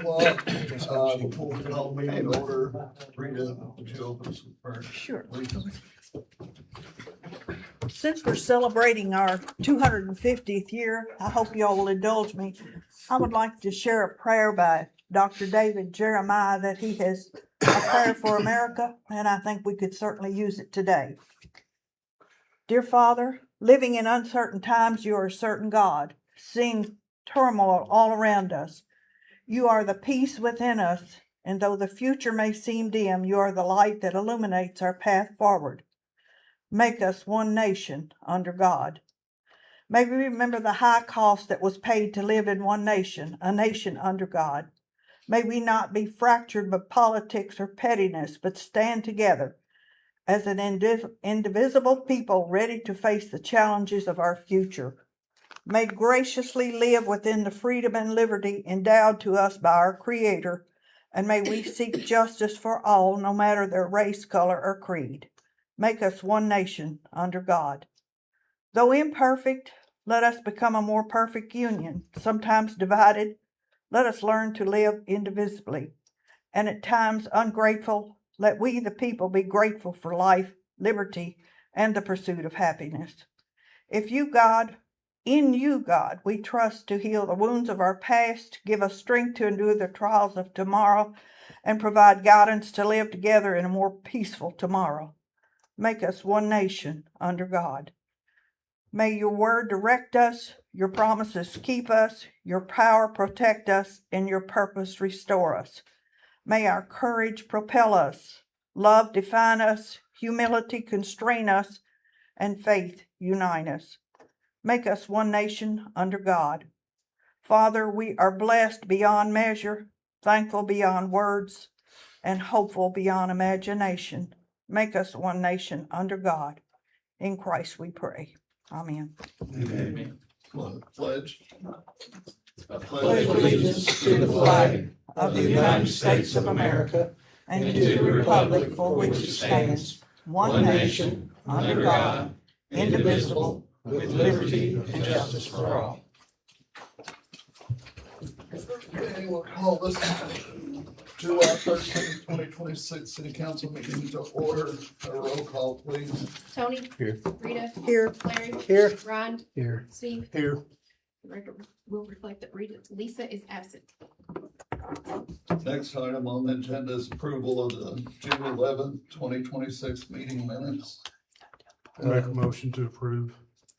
o'clock. Before we call meeting in order, Rita, would you open us with prayer? Sure. Please. Since we're celebrating our 250th year, I hope y'all will indulge me. I would like to share a prayer by Dr. David Jeremiah that he has a prayer for America, and I think we could certainly use it today. Dear Father, living in uncertain times, you are a certain God, seeing turmoil all around us. You are the peace within us, and though the future may seem dim, you are the light that illuminates our path forward. Make us one nation under God. May we remember the high cost that was paid to live in one nation, a nation under God. May we not be fractured by politics or pettiness, but stand together as an indivisible people ready to face the challenges of our future. May graciously live within the freedom and liberty endowed to us by our Creator, and may we seek justice for all, no matter their race, color, or creed. Make us one nation under God. Though imperfect, let us become a more perfect union. Sometimes divided, let us learn to live indivisibly. And at times ungrateful, let we the people be grateful for life, liberty, and the pursuit of happiness. In you, God, we trust to heal the wounds of our past, give us strength to endure the trials of tomorrow, and provide guidance to live together in a more peaceful tomorrow. Make us one nation under God. May your word direct us, your promises keep us, your power protect us, and your purpose restore us. May our courage propel us, love define us, humility constrain us, and faith unite us. Make us one nation under God. Father, we are blessed beyond measure, thankful beyond words, and hopeful beyond imagination. Make us one nation under God. In Christ we pray. Amen. Amen. Pledge. I pledge allegiance to the flag of the United States of America and to the republic for which it stands, one nation, under God, indivisible, with liberty and justice for all. Okay, we'll call this July 13th, 2026 City Council meeting to order. A roll call, please. Tony? Here. Rita? Here. Larry? Here. Ron? Here. Steve? Here. The record will reflect that Lisa is absent. Next item on the agenda is approval of the June 11th, 2026 meeting minutes. Make a motion to approve.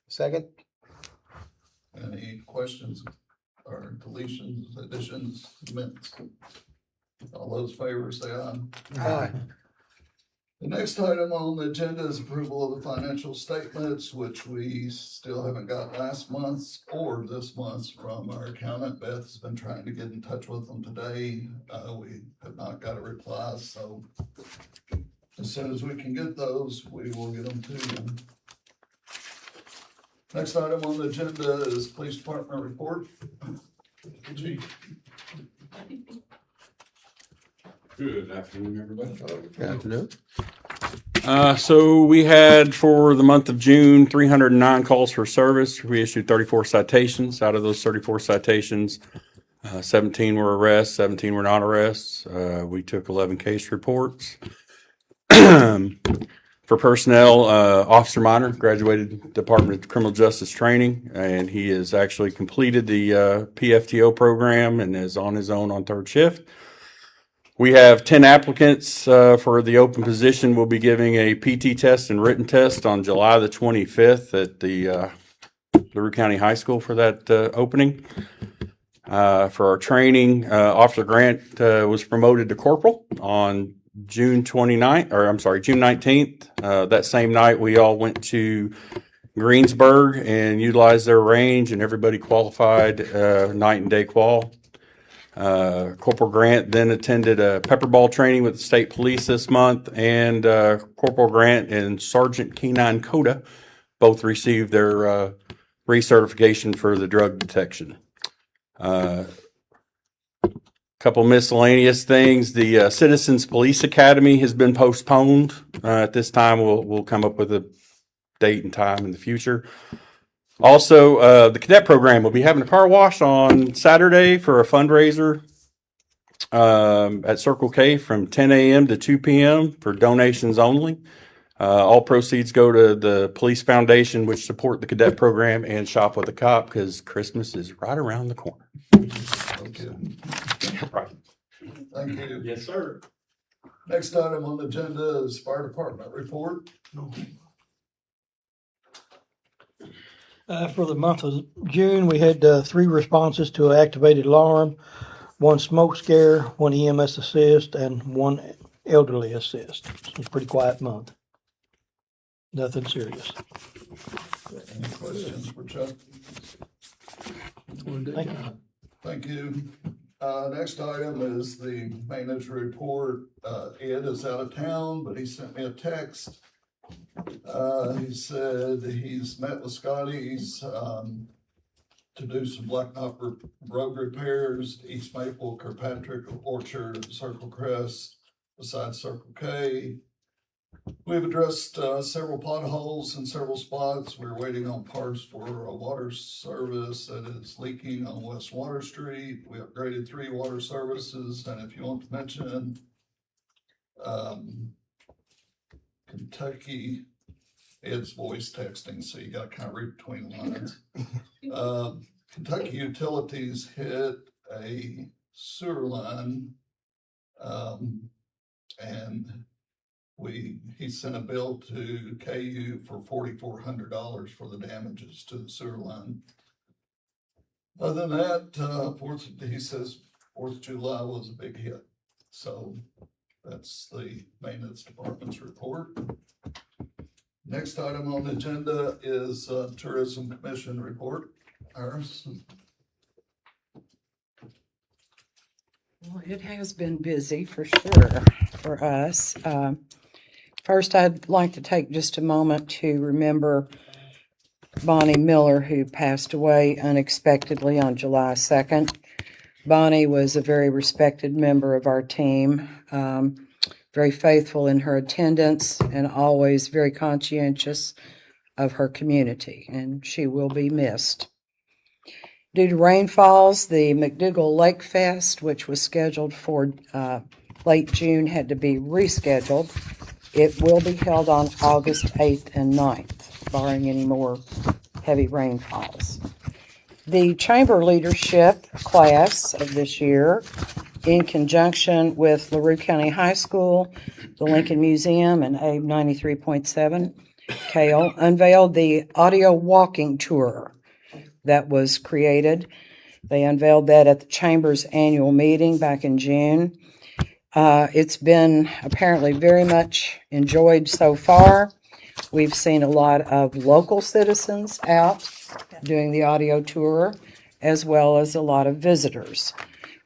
Second? Any questions or deletions, additions, amendments? All those in favor say aye. Aye. The next item on the agenda is approval of the financial statements, which we still haven't got last month's or this month's from our accountant. Beth has been trying to get in touch with them today. We have not got a reply, so as soon as we can get those, we will get them to you. Next item on the agenda is police department report. Chief. Good afternoon, everybody. Good afternoon. So we had for the month of June, 309 calls for service. We issued 34 citations. Out of those 34 citations, 17 were arrests, 17 were not arrests. We took 11 case reports. For personnel, Officer Minor graduated Department of Criminal Justice Training, and he has actually completed the PFTO program and is on his own on third shift. We have 10 applicants for the open position. We'll be giving a PT test and written test on July the 25th at the LaRue County High School for that opening. For our training, Officer Grant was promoted to corporal on June 19th. That same night, we all went to Greensburg and utilized their range, and everybody qualified night and day qual. Corporal Grant then attended a pepper ball training with the state police this month, and Corporal Grant and Sergeant K-9 Coda both received their recertification for the drug detection. Couple miscellaneous things. The Citizens Police Academy has been postponed. At this time, we'll come up with a date and time in the future. Also, the cadet program will be having a car wash on Saturday for a fundraiser. at Circle K from 10 a.m. to 2 p.m. for donations only. All proceeds go to the Police Foundation, which support the cadet program, and Shop with a Cop because Christmas is right around the corner. Okay, Right. thank you. Yes, sir. Next item on the agenda is fire department report. For the month of June, we had 3 responses to an activated alarm, 1 smoke scare, 1 EMS assist, and 1 elderly assist. So it was a pretty quiet month. Nothing serious. Any questions for Chuck? Thank you. Thank you. Next item is the maintenance report. Ed is out of town, but he sent me a text. He said he's met with Scotty's, to do some Blacktop road repairs, East Maple, Kirkpatrick, Orchard, Circle Crest, besides Circle K. We've addressed several potholes in several spots. We're waiting on parts for a water service that is leaking on West Water Street. We upgraded 3 water services, and if you want to mention Kentucky, Ed's voice texting, so you gotta kind of read between the lines. Kentucky Utilities hit a sewer line, and he sent a bill to KU for $4,400 for the damages to the sewer line. Other than that, he says 4th of July was a big hit. So that's the maintenance department's report. Next item on the agenda is Tourism Commission report. Iris? Well, it has been busy for sure for us. First, I'd like to take just a moment to remember Bonnie Miller, who passed away unexpectedly on July 2nd. Bonnie was a very respected member of our team, very faithful in her attendance and always very conscientious of her community, and she will be missed. Due to rainfalls, the McDougall Lake Fest, which was scheduled for late June, had to be rescheduled. It will be held on August 8th and 9th, barring any more heavy rainfalls. The chamber leadership class of this year, in conjunction with LaRue County High School, the Lincoln Museum, and ABE 93.7, Kale, unveiled the audio walking tour that was created. They unveiled that at the Chamber's annual meeting back in June. It's been apparently very much enjoyed so far. We've seen a lot of local citizens out doing the audio tour, as well as a lot of visitors.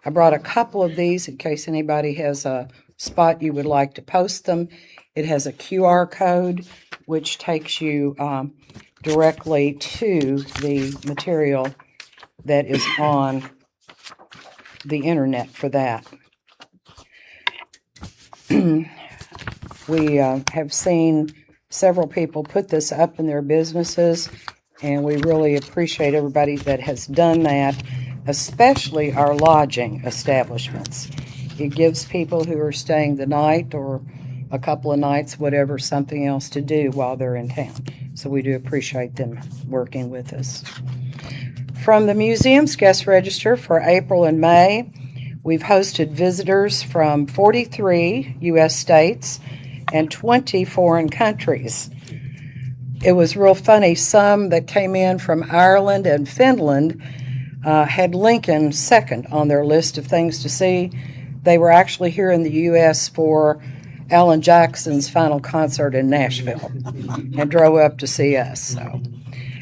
I brought a couple of these in case anybody has a spot you would like to post them. It has a QR code, which takes you directly to the material that is on the internet for that. We have seen several people put this up in their businesses, and we really appreciate everybody that has done that, especially our lodging establishments. It gives people who are staying the night or a couple of nights, whatever, something else to do while they're in town. So we do appreciate them working with us. From the museum's guest register for April and May, we've hosted visitors from 43 U.S. states and 20 foreign countries. It was real funny. Some that came in from Ireland and Finland had Lincoln second on their list of things to see. They were actually here in the U.S. for Alan Jackson's final concert in Nashville and drove up to see us. So,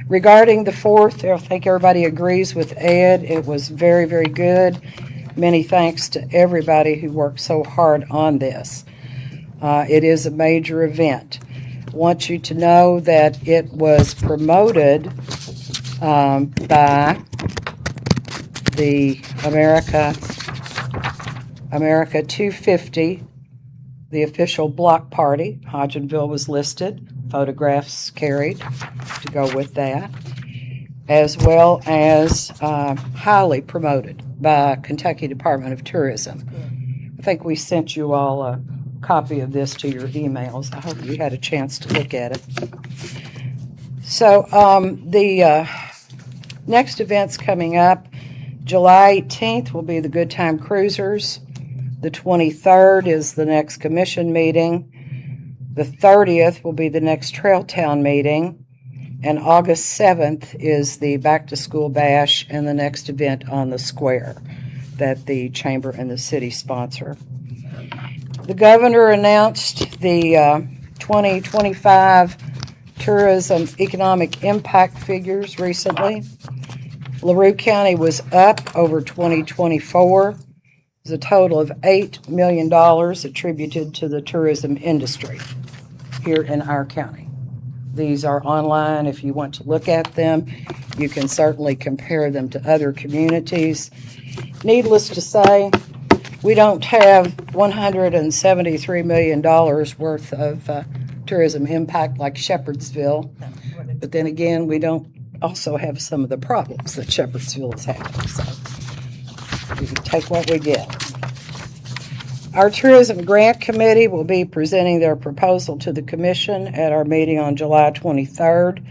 regarding the 4th, I think everybody agrees with Ed. It was very, very good. Many thanks to everybody who worked so hard on this. It is a major event. I want you to know that it was promoted by the America 250, the official block party. Hodgenville was listed, photographs carried to go with that, as well as highly promoted by Kentucky Department of Tourism. I think we sent you all a copy of this to your emails. I hope you had a chance to look at it. So the next events coming up, July 18th will be the Good Time Cruisers. The 23rd is the next commission meeting. The 30th will be the next Trail Town meeting. And August 7th is the Back to School Bash and the next event on the square that the Chamber and the city sponsor. The governor announced the 2025 tourism economic impact figures recently. LaRue County was up over 2024. There's a total of $8 million attributed to the tourism industry here in our county. These are online. If you want to look at them, you can certainly compare them to other communities. Needless to say, we don't have $173 million worth of tourism impact like Shepherdsville. But then again, we don't also have some of the problems that Shepherdsville is having. So we can take what we get. Our Tourism Grant Committee will be presenting their proposal to the Commission at our meeting on July 23rd.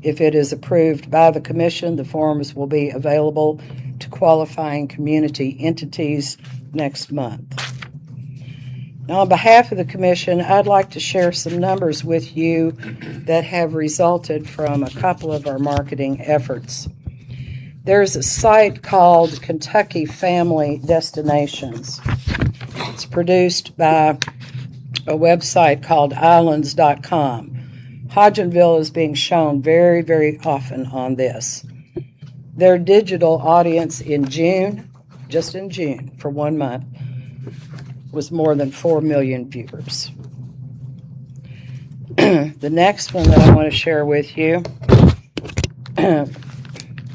If it is approved by the Commission, the forms will be available to qualifying community entities next month. Now, on behalf of the Commission, I'd like to share some numbers with you that have resulted from a couple of our marketing efforts. There's a site called Kentucky Family Destinations. It's produced by a website called islands.com. Hodgenville is being shown very, very often on this. Their digital audience in June, just in June, for 1 month, was more than 4 million viewers. The next one that I want to share with you,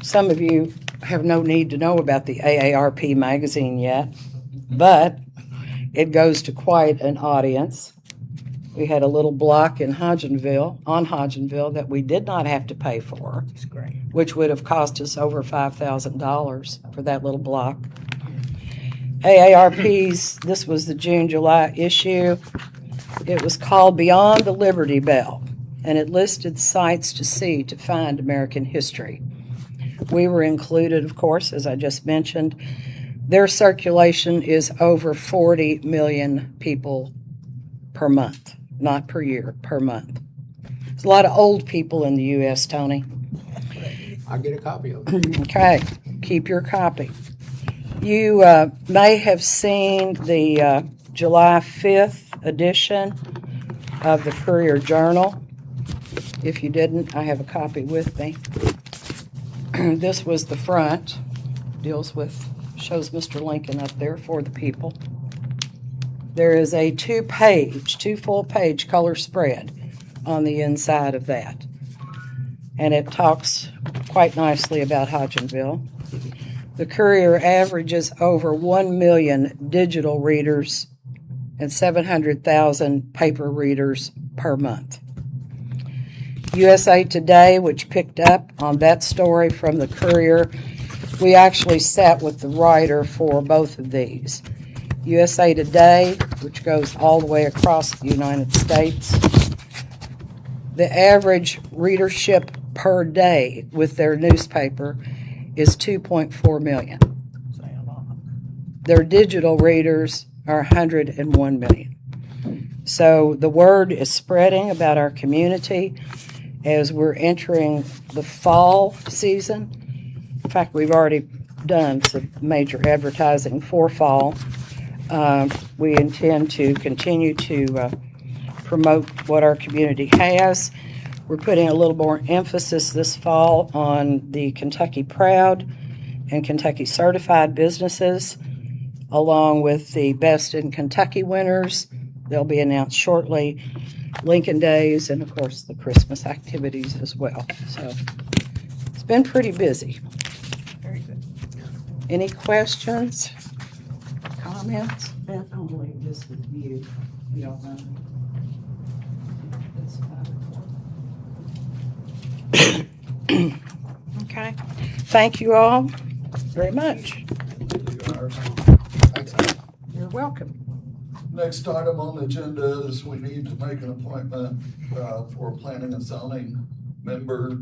some of you have no need to know about the AARP magazine yet, but it goes to quite an audience. We had a little block in Hodgenville that we did not have to pay for, which would have cost us over $5,000 for that little block. AARP's, this was the June-July issue. It was called Beyond the Liberty Bell, and it listed sites to see to find American history. We were included, of course, as I just mentioned. Their circulation is over 40 million people per month, not per year, per month. There's a lot of old people in the U.S., Tony. I'll get a copy of it. Okay, keep your copy. You may have seen the July 5th edition of the Courier Journal. If you didn't, I have a copy with me. This was the front, shows Mr. Lincoln up there for the people. There is a two full page color spread on the inside of that. And it talks quite nicely about Hodgenville. The Courier averages over 1 million digital readers and 700,000 paper readers per month. USA Today, which picked up on that story from the Courier, we actually sat with the writer for both of these. USA Today, which goes all the way across the United States, the average readership per day with their newspaper is 2.4 million. Their digital readers are 101 million. So the word is spreading about our community as we're entering the fall season. In fact, we've already done some major advertising for fall. We intend to continue to promote what our community has. We're putting a little more emphasis this fall on the Kentucky Proud and Kentucky Certified businesses, along with the Best in Kentucky winners. They'll be announced shortly. Lincoln Days, and of course the Christmas activities as well. So it's been pretty busy. Very good. Any questions? Comments? Beth, I'm going to leave this with you. You don't know. Okay. Thank you all very much. You're welcome. Next item on the agenda is we need to make an appointment, for planning and zoning member.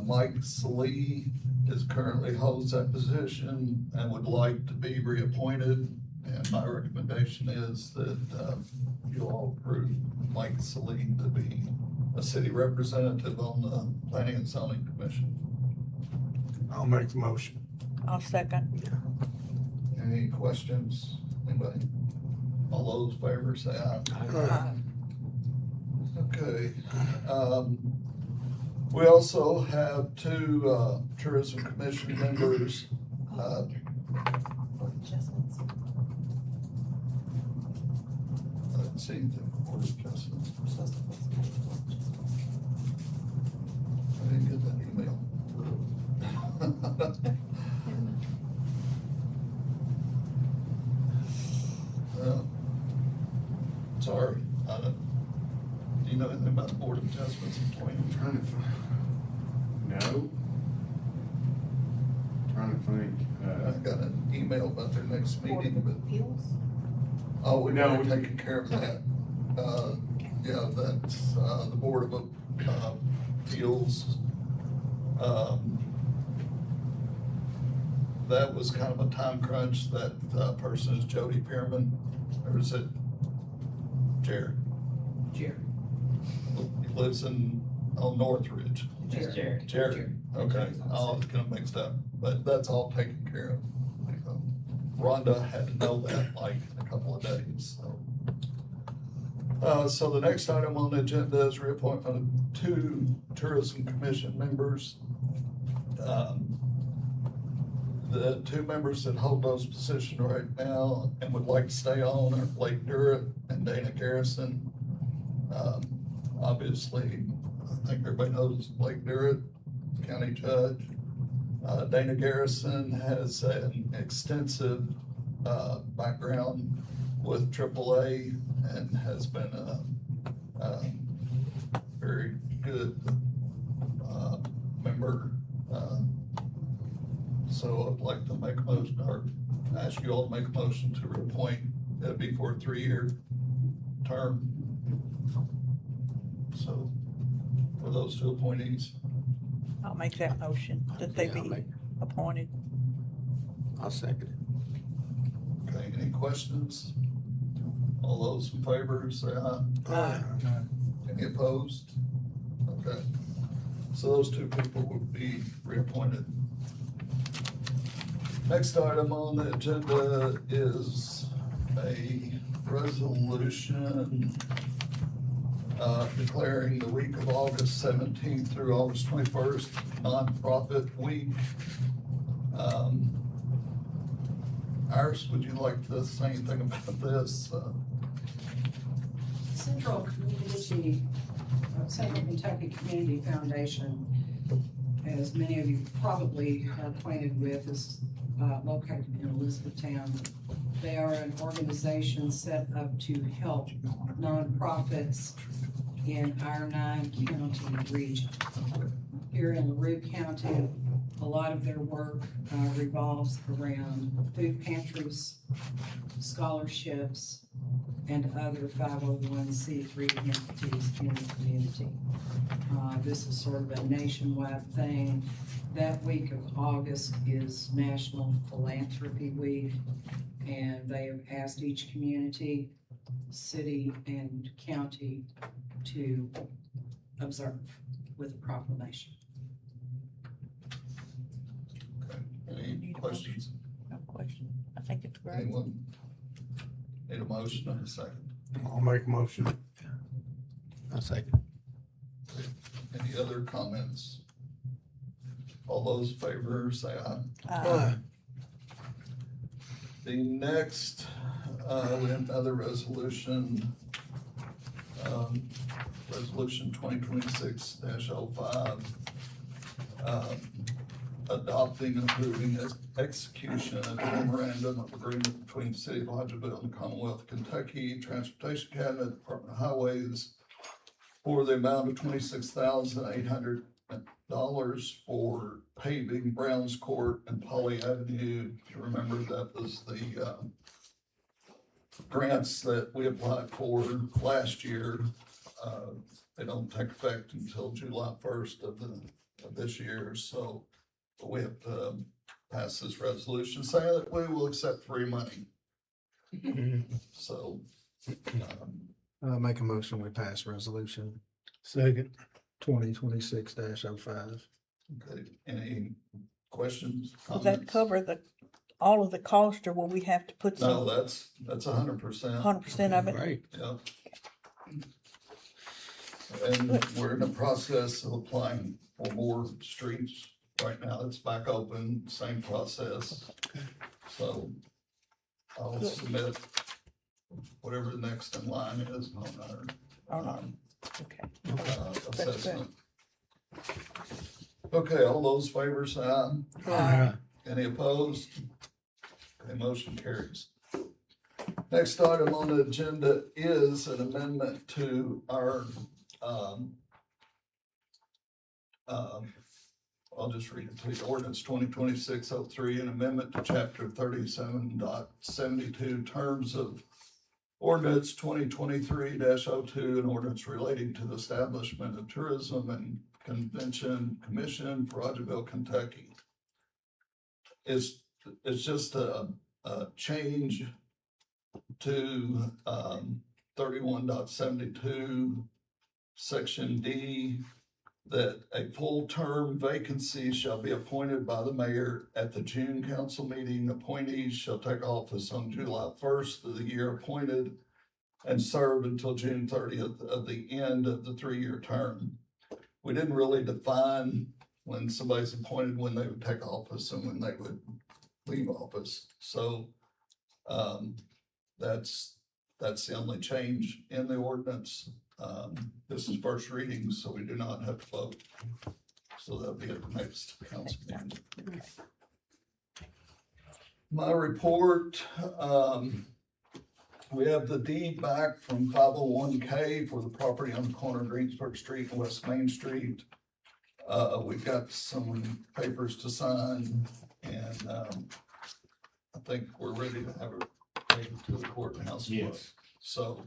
Mike Salee is currently holds that position and would like to be reappointed. And my recommendation is that, you all approve Mike Salee to be a city representative on the planning and zoning commission. I'll make the motion. I'll second. Any questions? Anybody? All those in favor say aye. Okay, we also have two, tourism commission members. Adjustments. I didn't see anything for adjustments. I didn't get that email. Sorry, I don't, do you know anything about the board of adjustments in twenty? Trying to find. No. Trying to think. I got an email about their next Board meeting, of but, Appeals. oh, we've No, already we- taken care of that. Yeah, that's, the Board of, Appeals. That was kind of a time crunch. That, person is Jody Pearman, or is it Jared? Jerry. He lives on Northridge. Jared. Jared, okay, I was getting mixed up, but that's all taken care of. Rhonda had to know that like in a couple of days, so. So the next item on the agenda is reappointment of two tourism commission members. The two members that hold those positions right now and would like to stay on are Blake Durrett and Dana Garrison. Obviously, I think everybody knows Blake Durrett, county judge. Dana Garrison has an extensive, background with AAA and has been a very good, member. So I'd like to make a motion, or ask you all to make a motion to reappoint. It'd be for a 3-year term. So, for those two appointees. I'll make that motion that they Yeah, I'll be make- appointed. I'll second it. Okay, any questions? All those in favor, say aye. Any opposed? Okay. So those two people would be reappointed. Next item on the agenda is a resolution declaring the week of August 17th through August 21st nonprofit week. Iris, would you like to say anything about this? Central Kentucky Community Foundation, as many of you probably are acquainted with, is located in Elizabethtown. They are an organization set up to help nonprofits in our 9-county region. Here in LaRue County, a lot of their work revolves around food pantries, scholarships, and other 501c3 entities in the community. This is sort of a nationwide thing. That week of August is National Philanthropy Week, and they have asked each community, city, and county to observe with a proclamation. Okay, any questions? No question. I think it's great. Anyone? Need a motion and a second? I'll make a motion. I'll second. Any other comments? All those in favor, say aye. The next, we have another resolution, resolution 2026-05, adopting and approving execution of the memorandum of agreement between the city of Hodgenville and the Commonwealth of Kentucky Transportation Cabinet, Department of Highways, for the amount of $26,800 for paving Browns Court and Polly Avenue. If you remember, that was the, grants that we applied for last year. They don't take effect until July 1st of this year, so we have to pass this resolution saying that we will accept free money. So, I'll make a motion, we pass resolution Second. 2026-05. okay, any questions? Will that comments? cover all of the cost, or will we have to put No, some, that's 100%. 100% of it? Right. Yeah. And we're in the process of applying for more streets right now. It's back open, same process. So I'll submit whatever the next in line is on Or not? our, Okay. assessment. Okay, all those favors, say aye. Any opposed? Okay, motion carries. Next item on the agenda is an amendment to our, I'll just read it to you. Ordinance 2026-03, an amendment to chapter 37.72, terms of ordinance 2023-02, an ordinance relating to the establishment of tourism and convention commission for Hodgenville, Kentucky. It's just a change to 31.72, section D, that a full-term vacancy shall be appointed by the mayor at the June council meeting. Appointees shall take office on July 1st of the year appointed and serve until June 30th of the end of the 3-year term. We didn't really define when somebody's appointed, when they would take office and when they would leave office. So, that's the only change in the ordinance. This is first reading, so we do not have to vote. So that'll be at the next council meeting. My report, we have the deed back from 501K for the property on the corner of Greensburg Street and West Main Street. We've got some papers to sign, and, I think we're ready to have it taken to the courthouse. Yes. So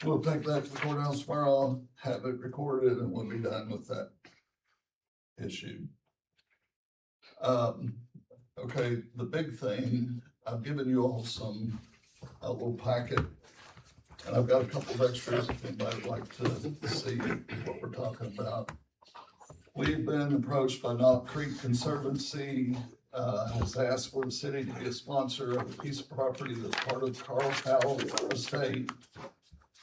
we'll take that to the courthouse tomorrow, have it recorded, and we'll be done with that issue. Okay, the big thing, I've given you all a little packet, and I've got a couple of extras if anybody would like to see what we're talking about. We've been approached by Knob Creek Conservancy, has asked for the city to be a sponsor of a piece of property that's part of Carl Powell Estate.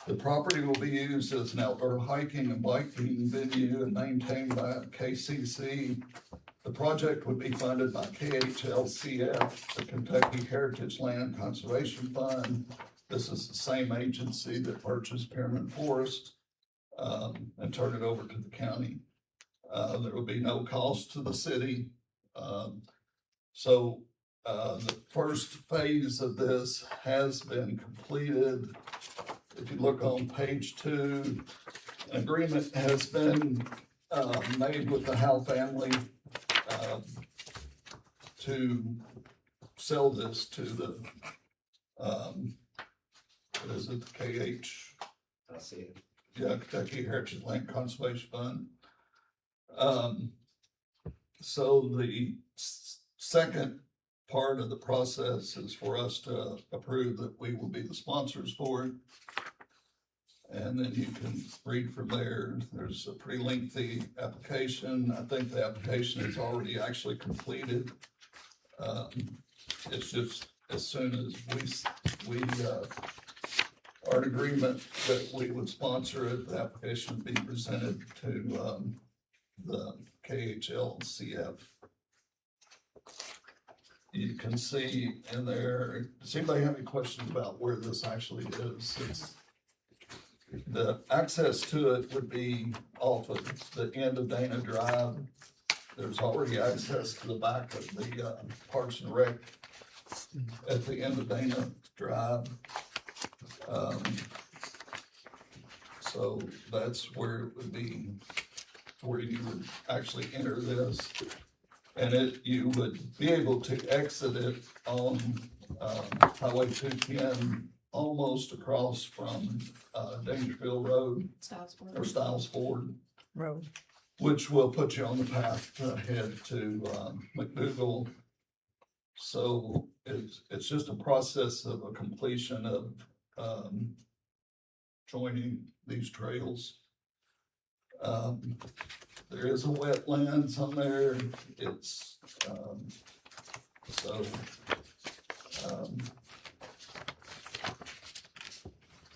The property will be used as an outdoor hiking and biking venue and maintained by KCC. The project would be funded by KHLCF, the Kentucky Heritage Land Conservation Fund. This is the same agency that purchased Pyramid Forest, and turned it over to the county. There will be no cost to the city. So the first phase of this has been completed. If you look on page 2, an agreement has been made with the Howe family to sell this to the, what is it, the KH? I see it. Yeah, Kentucky Heritage Land Conservation Fund. So the second part of the process is for us to approve that we will be the sponsors for it. And then you can read from there. There's a pretty lengthy application. I think the application is already actually completed. It's just as soon as we are in agreement that we would sponsor it, the application would be presented to the KHLCF. You can see in there, does anybody have any questions about where this actually is? The access to it would be off of the end of Dana Drive. There's already access to the back of the Parks and Rec at the end of Dana Drive. So that's where it would be where you would actually enter this. And you would be able to exit it on, Highway 210, almost across from, Dangerfield Road or Stiles Ford, Road. which will put you on the path to head to, McDougal. So it's just a process of a completion of, joining these trails. There is a wetlands on there, it's,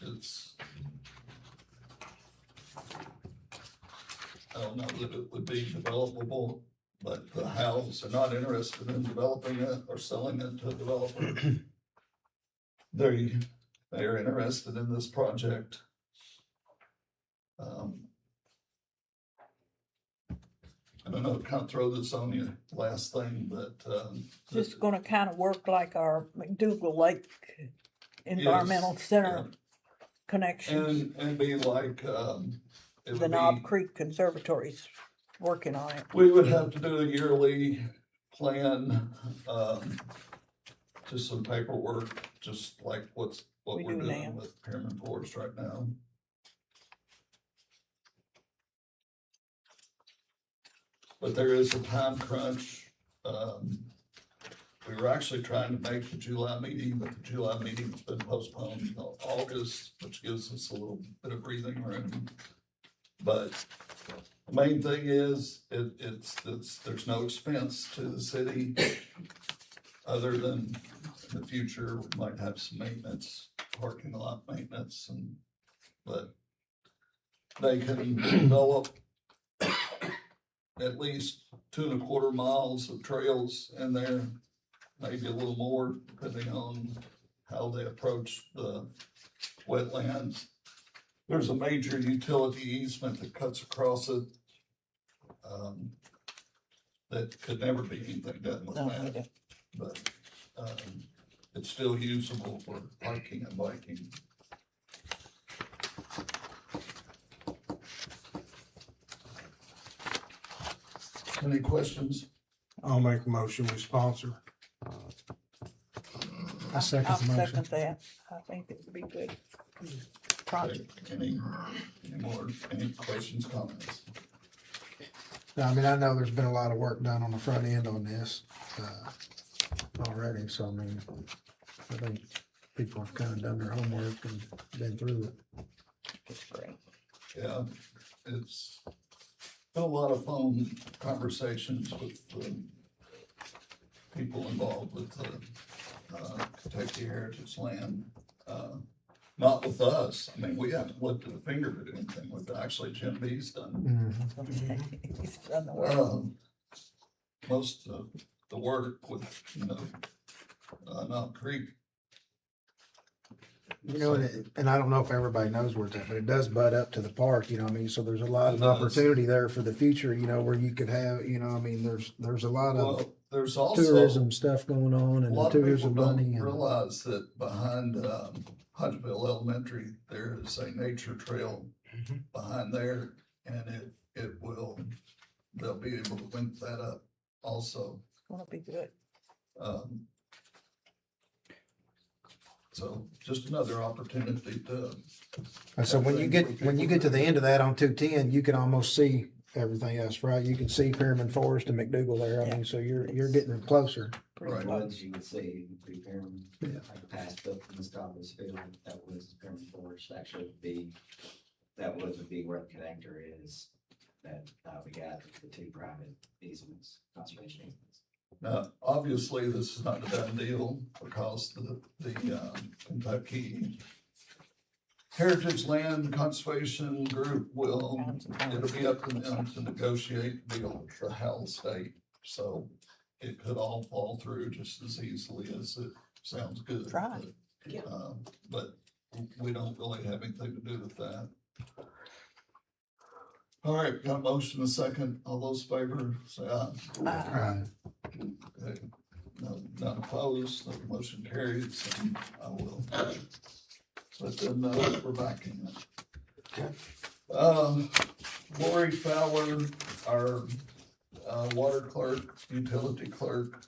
it's, I don't know that it would be developable, but the Howes are not interested in developing it or selling it to a developer. They're interested in this project. I don't know, kind of throw this on you, last thing, but, Just gonna kind of work like our McDougal Lake Environmental Center connections. and be like, it The would Knob be, Creek Conservatory's working on it. we would have to do a yearly plan, just some paperwork, just like what We we're do doing now. with Pearman Forest right now. But there is a time crunch. We were actually trying to make the July meeting, but the July meeting's been postponed until August, which gives us a little bit of breathing room. But the main thing is, there's no expense to the city, other than in the future, we might have some maintenance, parking lot maintenance, but they can develop at least 2.25 miles of trails in there, maybe a little more, depending on how they approach the wetlands. There's a major utility easement that cuts across it, that could never be anything done with No, we that, don't. but, it's still usable for hiking and biking. Any questions? I'll make a motion, we sponsor. I second I'll the motion. second that. I think it would be good project. Any questions, comments? I mean, I know there's been a lot of work done on the front end on this, already, so I mean, I think people have kind of done their homework and been through it. It's great. Yeah, it's been a lot of phone conversations with the people involved with the, Kentucky Heritage Land. Not with us, I mean, we haven't lifted a finger to do anything with it, actually Jim B's done. He's done the work. Most of the work with, Knob Creek. You know, and I don't know if everybody knows where it's at, but it does butt up to the park, I mean, so there's a lot of It does. opportunity there for the future, where you could have, I mean, there's a lot of Well, there's also. tourism stuff going on A and lot of people tourism money don't and. realize that behind, Hodgenville Elementary, there is a nature trail behind there, and they'll be able to link that up also. It's gonna be good. So just another opportunity to. So when you get to the end of that on 210, you can almost see everything else, right? You can see Pearman Forest and McDougal there. I mean, so you're getting closer. Pretty Right. close. Woods, you would see Pearman, Yeah. like past up in the Scotland's field, that was Pearman Forest, actually would be, that woods would be where the connector is, that, we got the two private easements, conservation easements. Now, obviously, this is not a done deal because the Kentucky Heritage Land Conservation Group it'll be up to them to negotiate the deal with the Howell State. So it could all fall through just as easily as it sounds good. Right. But we don't really have anything to do with that. All right, got a motion, a second. All those in favor, say aye. Right. Okay. No, none opposed, the motion carries, and I will let them know that we're backing it. Lori Fowler, our water clerk, utility clerk,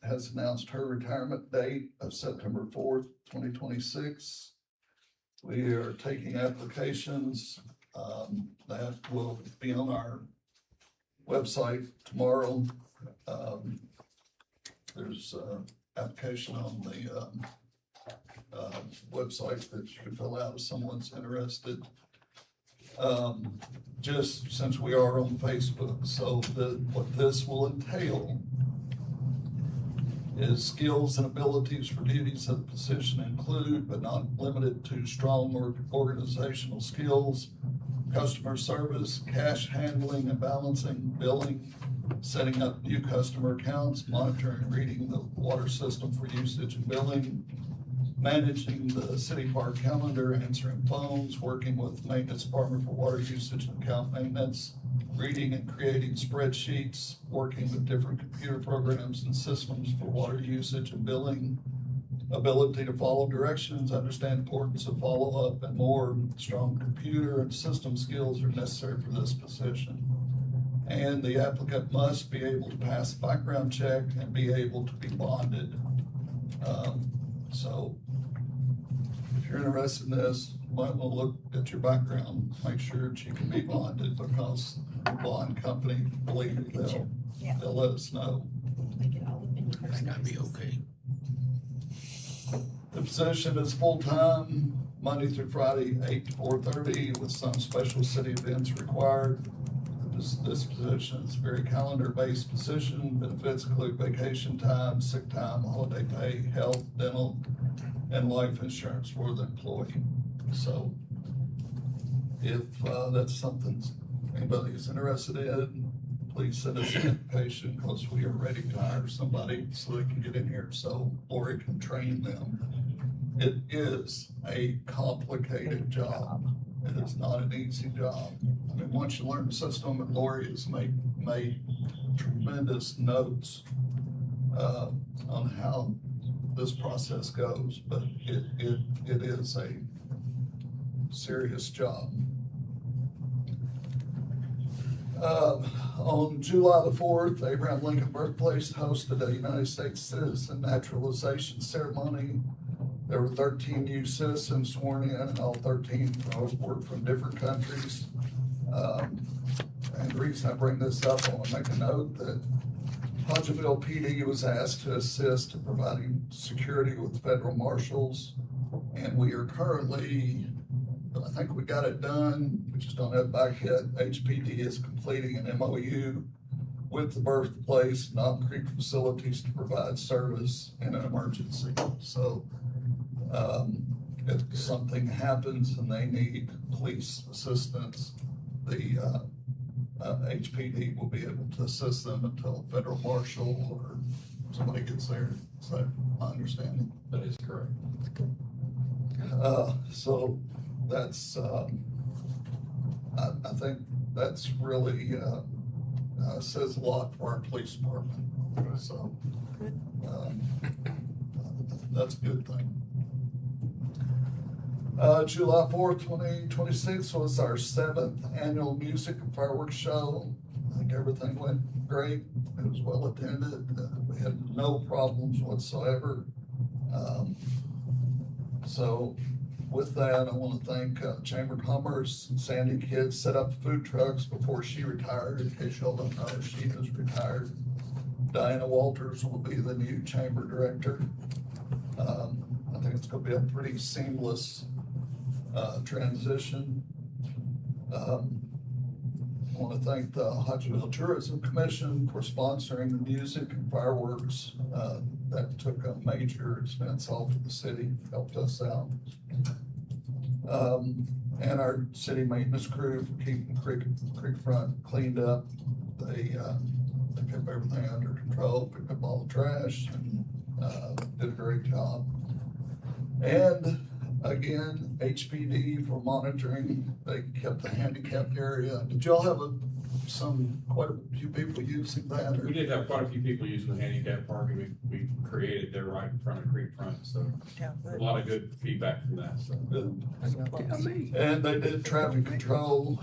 has announced her retirement date of September 4th, 2026. We are taking applications that will be on our website tomorrow. There's application on the website that you can fill out if someone's interested. Just since we are on Facebook, so what this will entail is skills and abilities for duties of the position include, but not limited to, strong organizational skills, customer service, cash handling and balancing, billing, setting up new customer accounts, monitoring and reading the water system for usage and billing, managing the city park calendar, answering phones, working with the maintenance department for water usage and account maintenance, reading and creating spreadsheets, working with different computer programs and systems for water usage and billing, ability to follow directions, understand importance of follow-up, and more. Strong computer and system skills are necessary for this position. And the applicant must be able to pass a background check and be able to be bonded. So if you're interested in this, you might want to look at your background, make sure that you can be bonded, because the bond company, believe me, they'll let us know. Make it all up in your That gotta be okay. The position is full-time, Monday through Friday, 8 to 4:30, with some special city events required. This position is a very calendar-based position. Benefits include vacation time, sick time, holiday pay, health, dental, and life insurance for the employee. So if that's something anybody's interested in, please send us an application, because we are ready to hire somebody so they can get in here so Lori can train them. It is a complicated job. It is not an easy job. I mean, once you learn the system, and Lori has made tremendous notes on how this process goes, but it is a serious job. On July the 4th, Abraham Lincoln Birthplace hosted a United States citizen naturalization ceremony. There were 13 new citizens sworn in, and all 13 were from different countries. And the reason I bring this up, I want to make a note that Hodgenville PD was asked to assist in providing security with federal marshals. And we are currently, I think we got it done, we just don't have it back yet. HPD is completing an MOU with the birthplace, Knob Creek facilities to provide service in an emergency. So if something happens and they need police assistance, the HPD will be able to assist them until a federal marshal or somebody gets there. Is that my understanding? That is correct. So that's, I think that's really, says a lot for our police department. So, that's a good thing. July 4th, 2026 was our 7th annual music and fireworks show. I think everything went great. It was well attended. We had no problems whatsoever. So with that, I want to thank Chamber of Commerce. Sandy Kidd set up food trucks before she retired. In case y'all don't know, she is retired. Diana Walters will be the new chamber director. I think it's going to be a pretty seamless transition. I want to thank the Hodgenville Tourism Commission for sponsoring the music and fireworks. That took a major expense off of the city, helped us out. And our city maintenance crew for keeping creek front cleaned up. They kept everything under control, picked up all the trash, and did a great job. And again, HPD for monitoring. They kept the handicapped area. Did y'all have a quite a few people using that? We did have quite a few people using the handicap parking we created there right in front of Creek Front, so a lot of good feedback from that, so. And they did traffic control,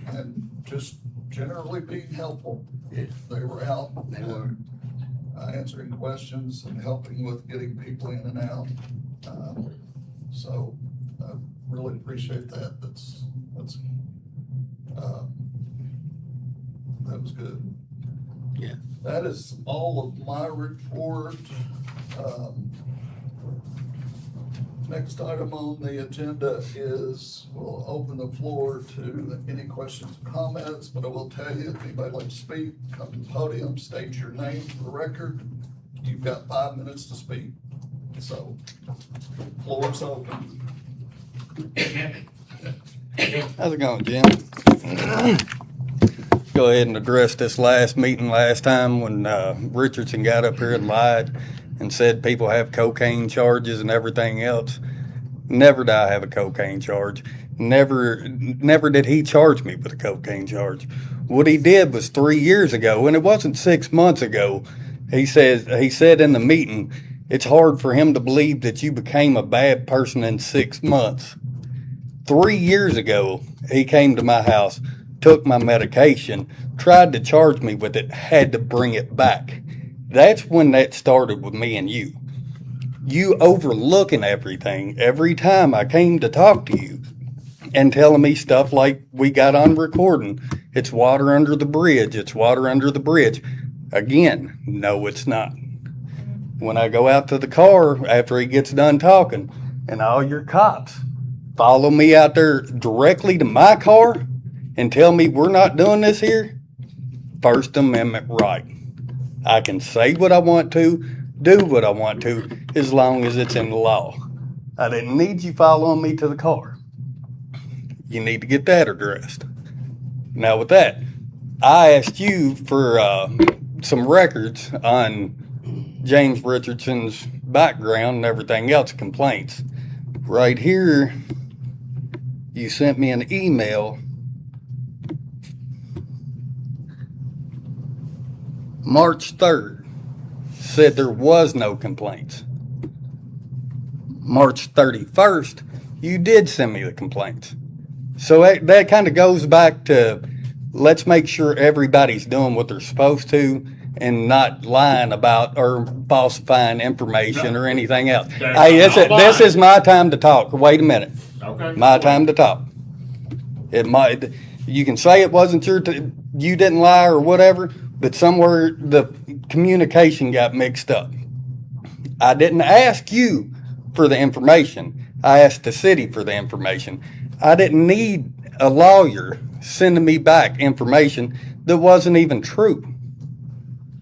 and just generally being helpful. They were out, answering questions and helping with getting people in and out. So I really appreciate that. That was good. Yeah. That is all of my report. Next item on the agenda is, we'll open the floor to any questions or comments, but I will tell you, if anybody would like to speak, come to the podium, state your name for the record. You've got 5 minutes to speak. So, floor is open. How's it going, Jim? Go ahead and address this last meeting last time when Richardson got up here and lied and said people have cocaine charges and everything else. Never did I have a cocaine charge. Never did he charge me with a cocaine charge. What he did was 3 years ago, and it wasn't 6 months ago. He said in the meeting, it's hard for him to believe that you became a bad person in 6 months. 3 years ago, he came to my house, took my medication, tried to charge me with it, had to bring it back. That's when that started with me and you. You overlooking everything every time I came to talk to you and telling me stuff like we got on recording. It's water under the bridge. It's water under the bridge. Again, no, it's not. When I go out to the car after he gets done talking and all your cops follow me out there directly to my car and tell me we're not doing this here, First Amendment right. I can say what I want to, do what I want to, as long as it's in the law. I didn't need you following me to the car. You need to get that addressed. Now with that, I asked you for some records on James Richardson's background and everything else, complaints. Right here, you sent me an email March 3rd, said there was no complaints. March 31st, you did send me the complaints. So that kind of goes back to, let's make sure everybody's doing what they're supposed to and not lying about or falsifying information or anything else. Hey, this is my time to talk. Wait a minute. Okay. My time to talk. You can say it wasn't you didn't lie or whatever, but somewhere the communication got mixed up. I didn't ask you for the information. I asked the city for the information. I didn't need a lawyer sending me back information that wasn't even true.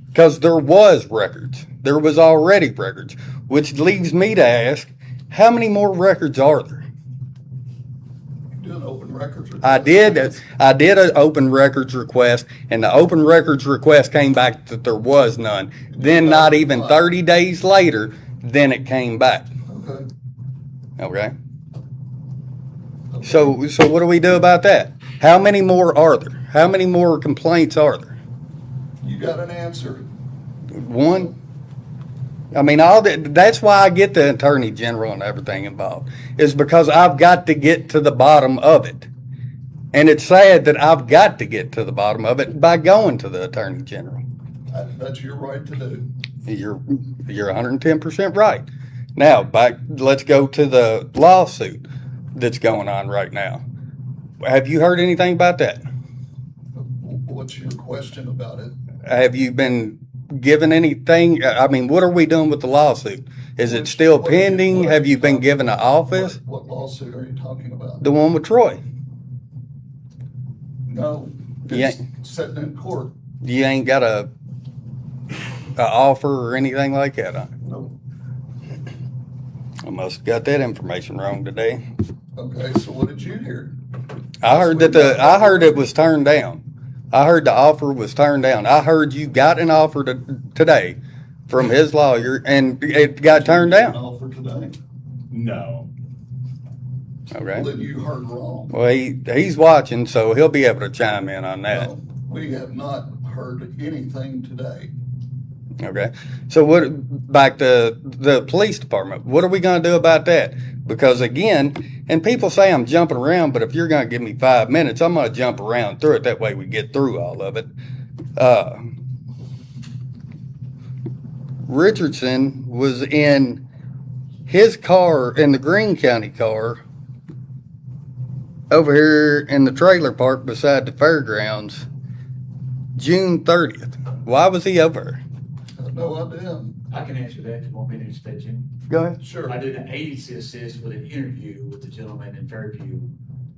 Because there was records. There was already records, which leaves me to ask, how many more records are there? Do an open records request. I did an open records request, and the open records request came back that there was none. Then not even 30 days later, then it came back. Okay. So what do we do about that? How many more are there? How many more complaints are there? You got an answer. One? I mean, that's why I get the attorney general and everything involved, is because I've got to get to the bottom of it. And it's sad that I've got to get to the bottom of it by going to the attorney general. That's your right to do. You're 110% right. Now, let's go to the lawsuit that's going on right now. Have you heard anything about that? What's your question about it? Have you been given anything? I mean, what are we doing with the lawsuit? Is it still pending? Have you been given an office? What lawsuit are you talking about? The one with Troy. No, Yeah. it's sitting in court. You ain't got a offer or anything like that on it? No. I must have got that information wrong today. Okay, so what did you hear? I heard it was turned down. I heard the offer was turned down. I heard you got an offer today from his lawyer and it got turned An down. offer today? No. Okay. Then you heard wrong. Well, he's watching, so he'll be able to chime in on that. No, we have not heard anything today. Okay. So back to the police department, what are we going to do about that? Because again, and people say I'm jumping around, but if you're going to give me 5 minutes, I'm going to jump around through it. That way we get through all of it. Richardson was in his car, in the Greene County car, over here in the trailer park beside the fairgrounds, June 30th. Why was he over? I have no idea. I can answer that if you want me to instead, Jim. Go ahead. Sure. I did an agency assist with an interview with the gentleman in Fairview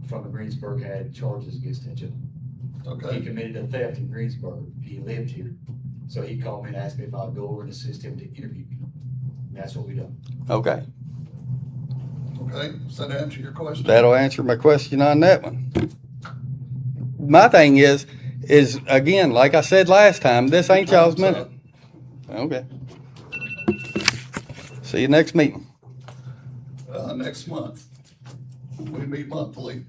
from the Greensburg had charges against that gentleman. He Okay, committed a theft in Greensburg. He lived here. So he called me and asked me if I'd go over and assist him to interview me. And that's what we done. Okay. okay, does that answer your question? That'll answer my question on that one. My thing is again, like I said last time, this ain't y'all's Time's minute. Okay. See you next meeting. Next month. We meet monthly.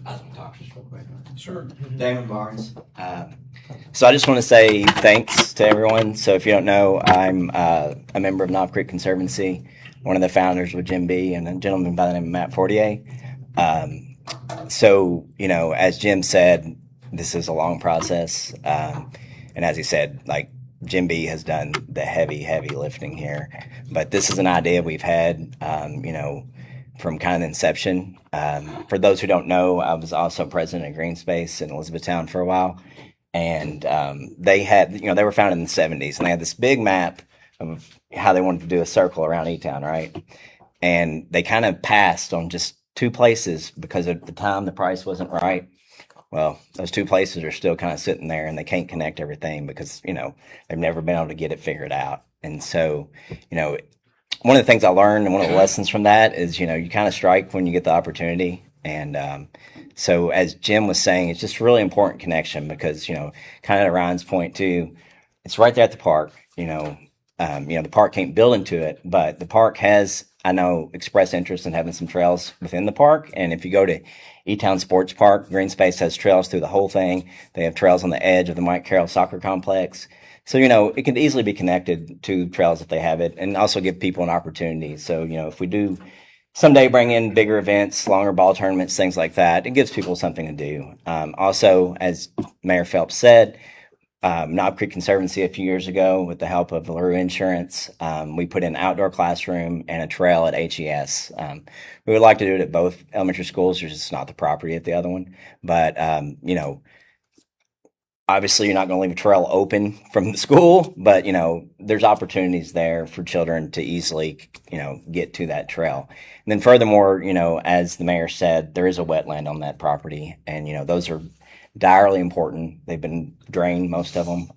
I was gonna talk just real quick. Sure. Damon Barnes. So I just want to say thanks to everyone. So if you don't know, I'm a member of Knob Creek Conservancy, one of the founders with Jim B. and a gentleman by the name of Matt Fortier. So, you know, as Jim said, this is a long process. And as he said, like Jim B has done the heavy lifting here. But this is an idea we've had, you know, from kind of the inception. For those who don't know, I was also president of Green Space in Elizabethtown for a while. And they had, you know, they were founded in the 70s, and they had this big map of how they wanted to do a circle around E-Town, right? And they kind of passed on just 2 places because at the time the price wasn't right. Well, those 2 places are still kind of sitting there, and they can't connect everything because, you know, they've never been able to get it figured out. And so, you know, one of the things I learned and one of the lessons from that is, you know, you kind of strike when you get the opportunity. And so as Jim was saying, it's just really important connection because, you know, kind of to Ryan's point too, it's right there at the park. You know, the park can't build into it, but the park has, I know, expressed interest in having some trails within the park. And if you go to E-Town Sports Park, Green Space has trails through the whole thing. They have trails on the edge of the Mike Carroll Soccer Complex. So, you know, it can easily be connected to trails if they have it, and also give people an opportunity. So, you know, if we do someday bring in bigger events, longer ball tournaments, things like that, it gives people something to do. Also, as Mayor Phelps said, Knob Creek Conservancy a few years ago, with the help of LaRue Insurance, we put in an outdoor classroom and a trail at HES. We would like to do it at both elementary schools. There's just not the property at the other one. But, you know, obviously, you're not going to leave a trail open from the school, but, you know, there's opportunities there for children to easily, you know, get to that trail. And then furthermore, you know, as the mayor said, there is a wetland on that property. And, you know, those are direly important. They've been drained, most of them.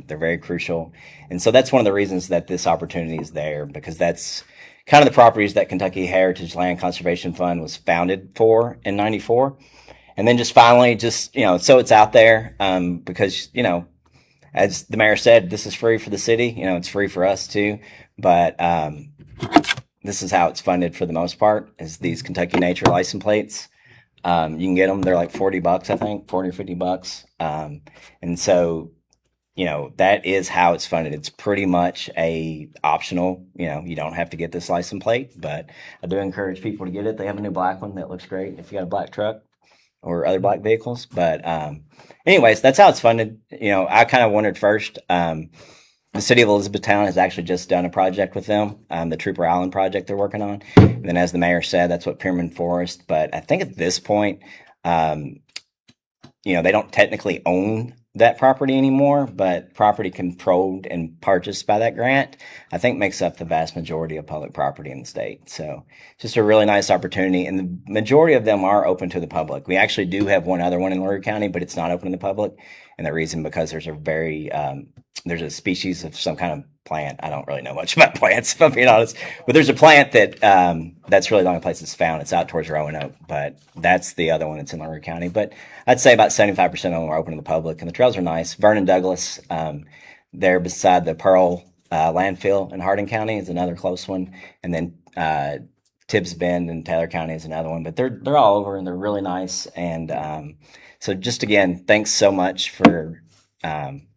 They're very crucial. And so that's one of the reasons that this opportunity is there, because that's kind of the properties that Kentucky Heritage Land Conservation Fund was founded for in '94. And then just finally, just, you know, so it's out there, because, you know, as the mayor said, this is free for the city. You know, it's free for us too. But this is how it's funded for the most part, is these Kentucky Nature license plates. You can get them. They're like $40, I think, 40 or $50. And so, you know, that is how it's funded. It's pretty much a optional, you know, you don't have to get this license plate, but I do encourage people to get it. They have a new black one that looks great if you got a black truck or other black vehicles. But anyways, that's how it's funded. You know, I kind of wondered first, the city of Elizabethtown has actually just done a project with them, the Trooper Island project they're working on. And then as the mayor said, that's what Pyramid Forest. But I think at this point, you know, they don't technically own that property anymore, but property controlled and purchased by that grant, I think, makes up the vast majority of public property in the state. So just a really nice opportunity. And the majority of them are open to the public. We actually do have one other one in LaRue County, but it's not open to the public. And the reason, because there's a very, there's a species of some kind of plant. I don't really know much about plants, if I'm being honest, but there's a plant that, that's really the only place it's found. It's out towards Roanoke, but that's the other one that's in LaRue County. But I'd say about 75% of them are open to the public, and the trails are nice. Vernon Douglas, there beside the Pearl landfill in Hardin County is another close one, and then Tibbs Bend in Taylor County is another one. But they're all over and they're really nice. And so just again, thanks so much for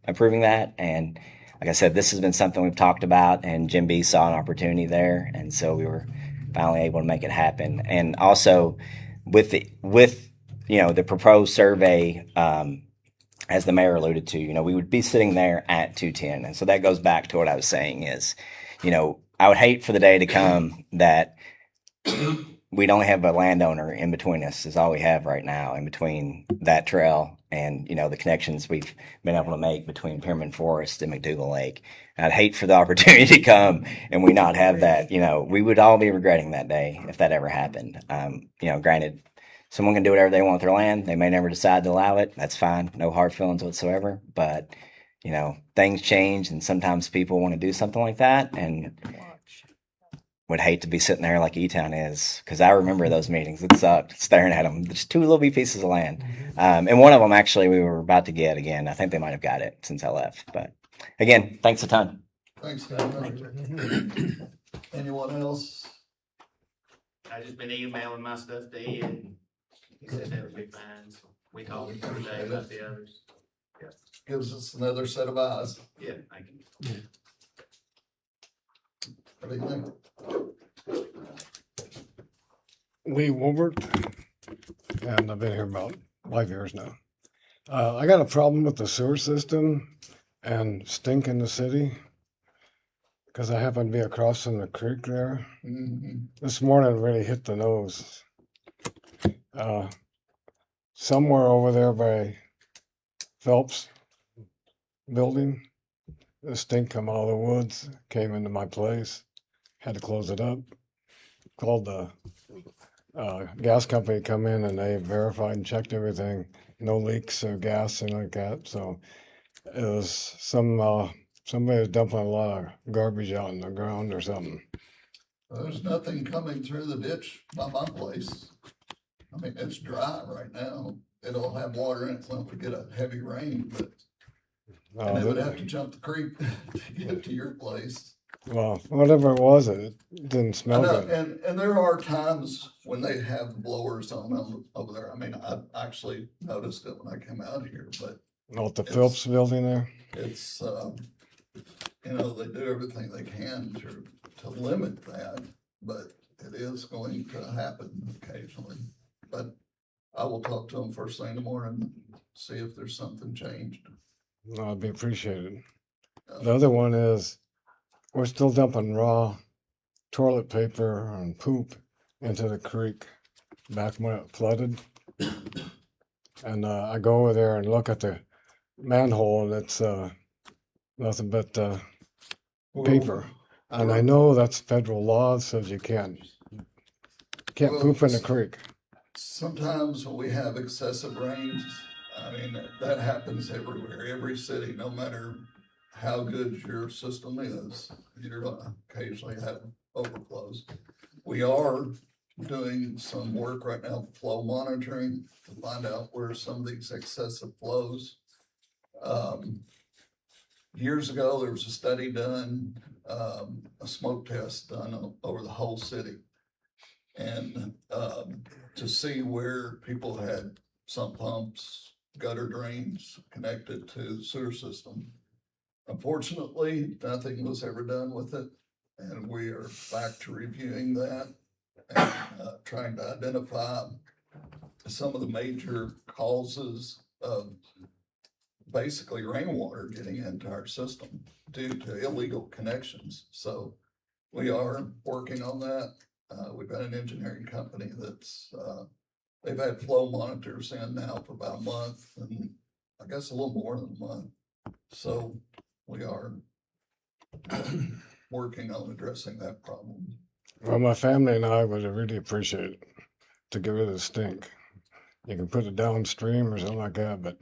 approving that. And like I said, this has been something we've talked about, and Jim B saw an opportunity there, and so we were finally able to make it happen. And also with the proposed survey. As the mayor alluded to, we would be sitting there at 210. And so that goes back to what I was saying is, I would hate for the day to come that we'd only have a landowner in between us is all we have right now in between that trail and, the connections we've been able to make between Pyramid Forest and McDougal Lake. And I'd hate for the opportunity to come and we not have that, we would all be regretting that day if that ever happened. Granted, someone can do whatever they want with their land. They may never decide to allow it. That's fine. No hard feelings whatsoever. But, things change and sometimes people want to do something like that and would hate to be sitting there like E-Town is. Because I remember those meetings. It sucked staring at them. Just two little pieces of land. And one of them actually we were about to get again. I think they might have got it since I left. But again, thanks a ton. Thanks, Kevin. Anyone else? I just been emailing my stuff to Ed, and he said that would be fine, so we called him today about the others. Gives us another set of eyes. Yeah, thank you. What do you think? Lee Wilbert, and I've been here about 5 years now. I got a problem with the sewer system and stink in the city because I happen to be across from the creek there. Mhm. This morning really hit the nose. Somewhere over there by Phelps building, the stink come out of the woods, came into my place, had to close it up. Called the gas company, come in and they verified and checked everything, no leaks or gas and like that. So it was somebody was dumping a lot of garbage out in the ground or something. There's nothing coming through the ditch by my place. I mean, it's dry right now. It'll have water in it when we get a heavy rain, but and it would have to jump the creek to get to your place. Well, whatever it was, it didn't I smell know, good. and there are times when they have blowers on them over there. I mean, I actually noticed it when I came out here, but Out the it's- Phelps building there. it's, they do everything they can to limit that, but it is going to happen occasionally. But I will talk to them first thing in the morning, see if there's something changed. No, I'd be appreciated. The other one is we're still dumping raw toilet paper and poop into the creek back when it flooded. And I go over there and look at the manhole and it's nothing but paper. And I know that's federal law, says you can't poop in the creek. Sometimes when we have excessive rains, I mean, that happens everywhere, every city, no matter how good your system is, you're gonna occasionally have overflows. We are doing some work right now, flow monitoring, to find out where some of these excessive flows. Years ago, there was a study done, a smoke test done over the whole city. And to see where people had sump pumps, gutter drains connected to the sewer system. Unfortunately, nothing was ever done with it, and we are back to reviewing that and trying to identify some of the major causes of basically rainwater getting into our system due to illegal connections. So we are working on that. We've got an engineering company that's, they've had flow monitors in now for about a month, and I guess a little more than a month. So we are working on addressing that problem. Well, my family and I would really appreciate it to get rid of the stink. You can put it downstream or something like that, but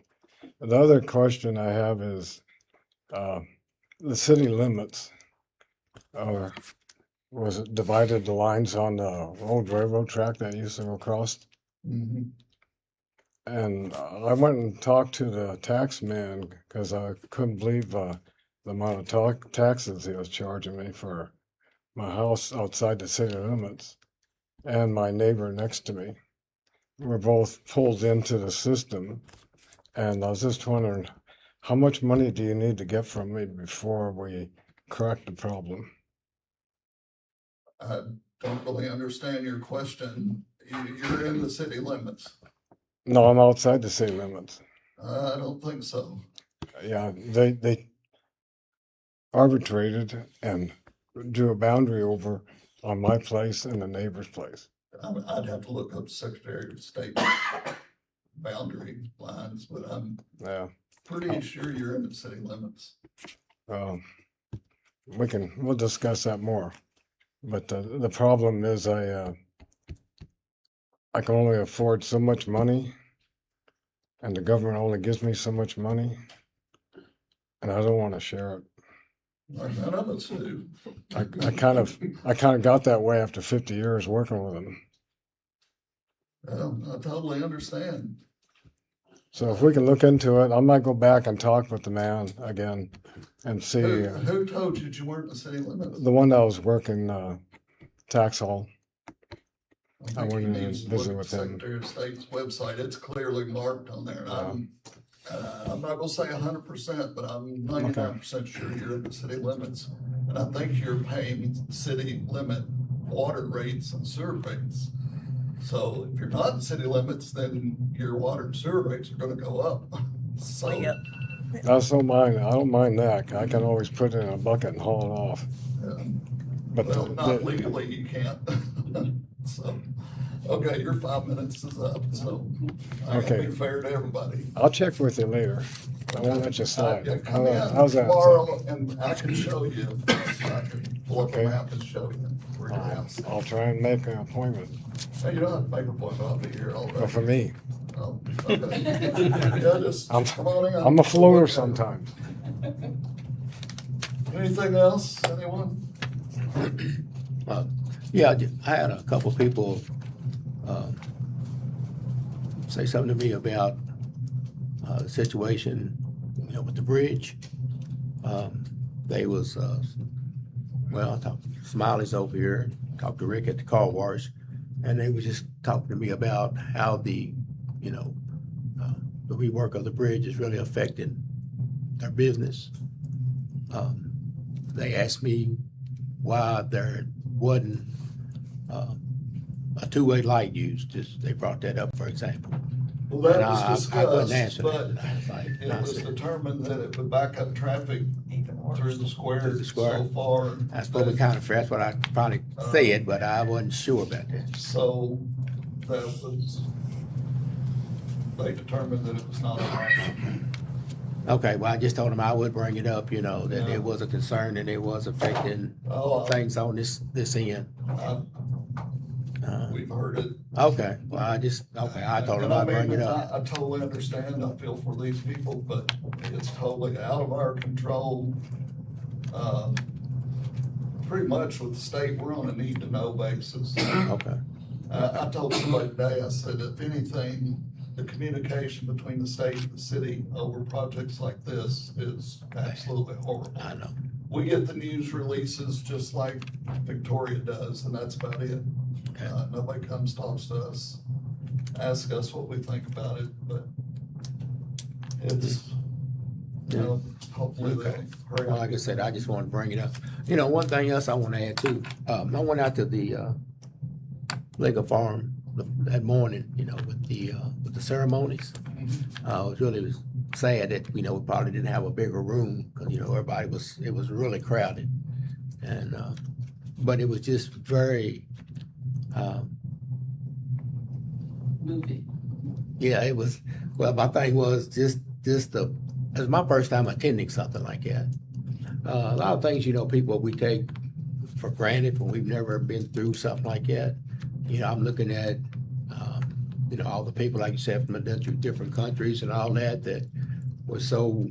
the other question I have is the city limits, or was it divided the lines on the old railroad track that used to go across? Mhm. And I went and talked to the tax man because I couldn't believe the amount of taxes he was charging me for my house outside the city limits and my neighbor next to me. We're both pulled into the system. And I was just wondering, how much money do you need to get from me before we correct the problem? I don't really understand your question. You're in the city limits. No, I'm outside the city limits. I don't think so. Yeah, they arbitrated and drew a boundary over on my place and the neighbor's place. I'd have to look up Secretary of State boundary lines, but I'm Yeah, pretty sure you're in the city limits. we'll discuss that more. But the problem is I can only afford so much money, and the government only gives me so much money, and I don't want to share it. None of us do. I kind of got that way after 50 years working with them. I totally understand. So if we can look into it, I might go back and talk with the man again and see Who told you that you weren't in the city limits? the one that was working tax hall. I think went he in and needs to visited look with at him. Secretary of State's website. It's clearly marked on there. And I'm not gonna say 100%, but I'm 99% sure you're in the city limits. And I think you're paying city limit water rates and sewer rates. So if you're not in city limits, then your water and sewer rates are gonna go up. So, Yep. I don't mind that. I can always put it in a bucket and haul it off. But well, not legally, you can't. So, okay, your 5 minutes is up, so I gotta Okay. be fair to everybody. I'll check with you later. I won't let you slide. Yeah, come in How's that? tomorrow and I can show you. I can pull up a Okay. map and show you where your house is. I'll try and make an appointment. Hey, you don't have to make a point, I'll be here all day. Well, for me, Oh, okay. Yeah, just come on in. I'm a floater sometimes. Anything else, anyone? Yeah, I had a couple people say something to me about the situation, with the bridge. They was, I talked to Smiley's over here, talked to Rick at the car wash, and they was just talking to me about how the rework of the bridge is really affecting their business. They asked me why there wasn't a two-way light used. Just they brought that up, for example. Well, that And was I couldn't discussed, answer but that. I was like, it was determined that it would back up traffic through the square so far. That's what we kind of, that's what I probably said, but I wasn't sure about that. So that was, they determined that it was not an option. Okay, well, I just told them I would bring it up, that Yeah. it was a concern and it was affecting Oh, things on this end. We've heard it. Okay, well, I told them And I'd bring it mean, up. I totally understand, I feel for these people, but it's totally out of our control. Pretty much with the state, we're on a need-to-know basis. Okay, I told somebody today, I said, if anything, the communication between the state and the city over projects like this is absolutely horrible. I know. We get the news releases just like Victoria does, and that's about it. Nobody comes, talks to us, asks us what we think about it, but it's, hopefully they'll hurry Well, up. like I said, I just want to bring it up. One thing else I want to add too, I went out to the Lake Farm that morning, with the ceremonies. It was really sad that, we probably didn't have a bigger room because, everybody it was really crowded. And, but it was just very, Movie. yeah, it was, well, my thing was it was my first time attending something like that. A lot of things, people we take for granted when we've never been through something like that. I'm looking at, all the people, like you said, from different countries and all that were so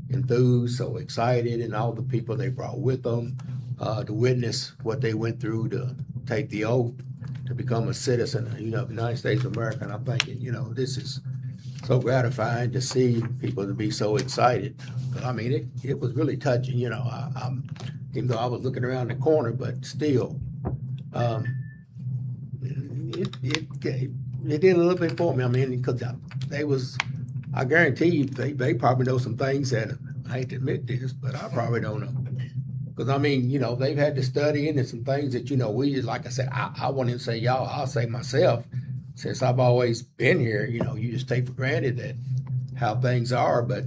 enthused, so excited, and all the people they brought with them to witness what they went through to take the oath to become a citizen of the United States of America. And I'm thinking, this is so gratifying to see people to be so excited. I mean, it was really touching, you know, even though I was looking around the corner, but still, it did a little bit for me. I mean, because I guarantee you, they probably know some things that, I hate to admit this, but I probably don't know. Because I mean, you know, they've had to study into some things that, you know, we just, like I said, I won't even say y'all, I'll say myself, since I've always been here, you know, you just take for granted that how things are, but,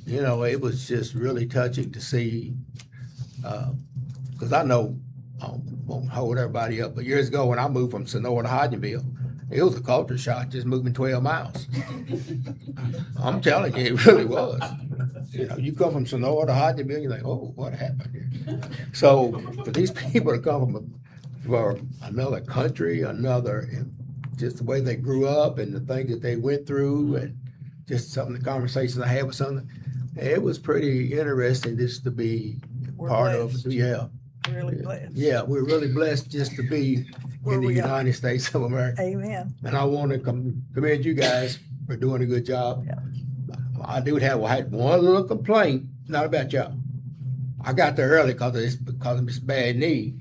you know, it was just really touching to see, because I know, I won't hold everybody up, but years ago when I moved from Sonora to Hodgenville, it was a culture shock just moving 12 miles. I'm telling you, it really was. You know, you come from Sonora to Hodgenville, you're like, oh, what happened here? So for these people to come from another country, just the way they grew up and the things that they went through, and just some of the conversations I had with some, it was pretty interesting just to be part of. Yeah. Really blessed. Yeah, we're really blessed just to be Where in the we are. United States of America. Amen. And I want to commend you guys for doing a good job. Yeah. I had one little complaint, not about y'all. I got there early because of this bad knee,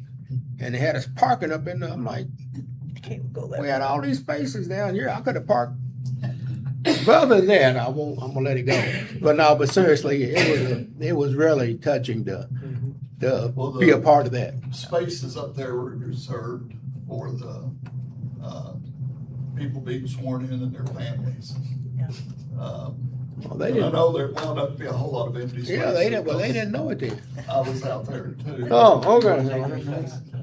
and they had us parking up in there. I'm like, Can't go that we way. had all these spaces down here. I could have parked. But other than that, I'm gonna let it go. But seriously, it was really touching to be a part of that. Spaces up there were reserved for the, people being sworn in and their families. Yeah. Well, they And I didn't. know there wound up to be a whole lot of empty spaces. Yeah, they didn't. Well, they didn't know it then. I was out there too. Oh, okay.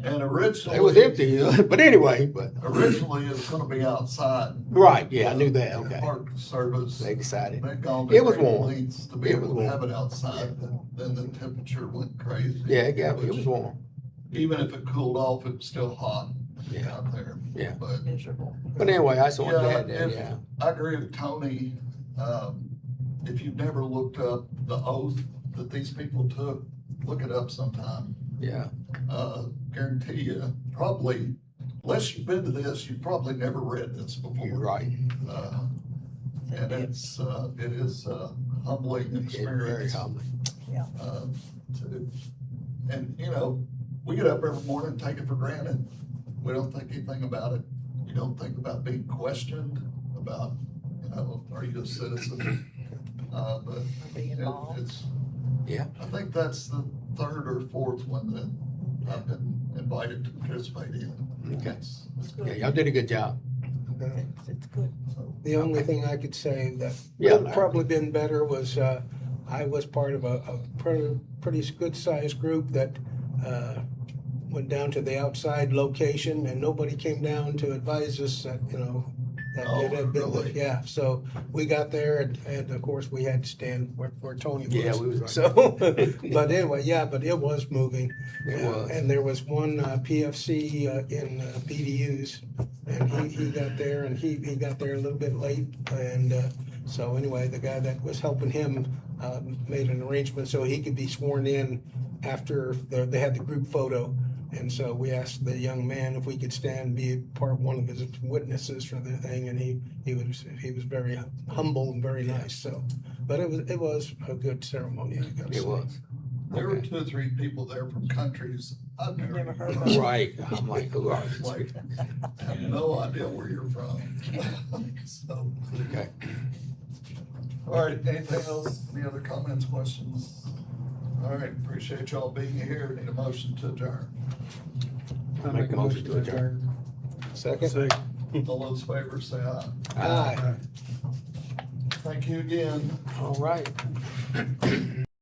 And originally. It was empty, but anyway. Originally, it was gonna be outside. Right. Yeah, I knew that. And the Okay. Park Service. They decided. They'd gone It was to great warm. lengths to be It able was to warm. have it outside, but then the temperature went crazy. Yeah, it was warm. Even if it cooled off, it was still hot Yeah. out there. Yeah. But, Miserable. But anyway, I just wanted to yeah, add that. if, Yeah. I agree with Tony. If you've never looked up the oath that these people took, look it up sometime. Yeah. Guarantee you, probably, unless you've been to this, you've probably never read this before. You're right. And it is humbling It's very experience. humbling. Yeah. And, you know, we get up every morning and take it for granted. We don't think anything about it. You don't think about being questioned about, you know, are you a citizen? But Being involved. it's, Yeah. I think that's the third or fourth one that I've been invited to participate in. Okay. It's Yeah, good. y'all did a good job. It's good. The only thing I could say that Yeah. would have probably been better was, I was part of a pretty good sized group that, went down to the outside location and nobody came down to advise us that, you know, that Oh, it had been, really? yeah, so we got there and of course we had to stand where Tony was. Yeah, we was right. So, but anyway, yeah, but it was moving. It was. And there was one PFC in BDUs, and he got there, and he got there a little bit late, and so anyway, the guy that was helping him made an arrangement so he could be sworn in after they had the group photo. And so we asked the young man if we could stand and be one of his witnesses for the thing, and he was very humble and very nice. So, but it was a good ceremony. I gotta It say. was. There were 2 or 3 people there from countries I've never Never heard of. of. Right. I'm like, who are It's you? like, I have no idea where you're from. So, Okay. all right, anything else? Any other comments, questions? All right, appreciate y'all being here. Need a motion to adjourn. I make a motion to adjourn. Second. All those favors say aye. Aye. Thank you again. All right.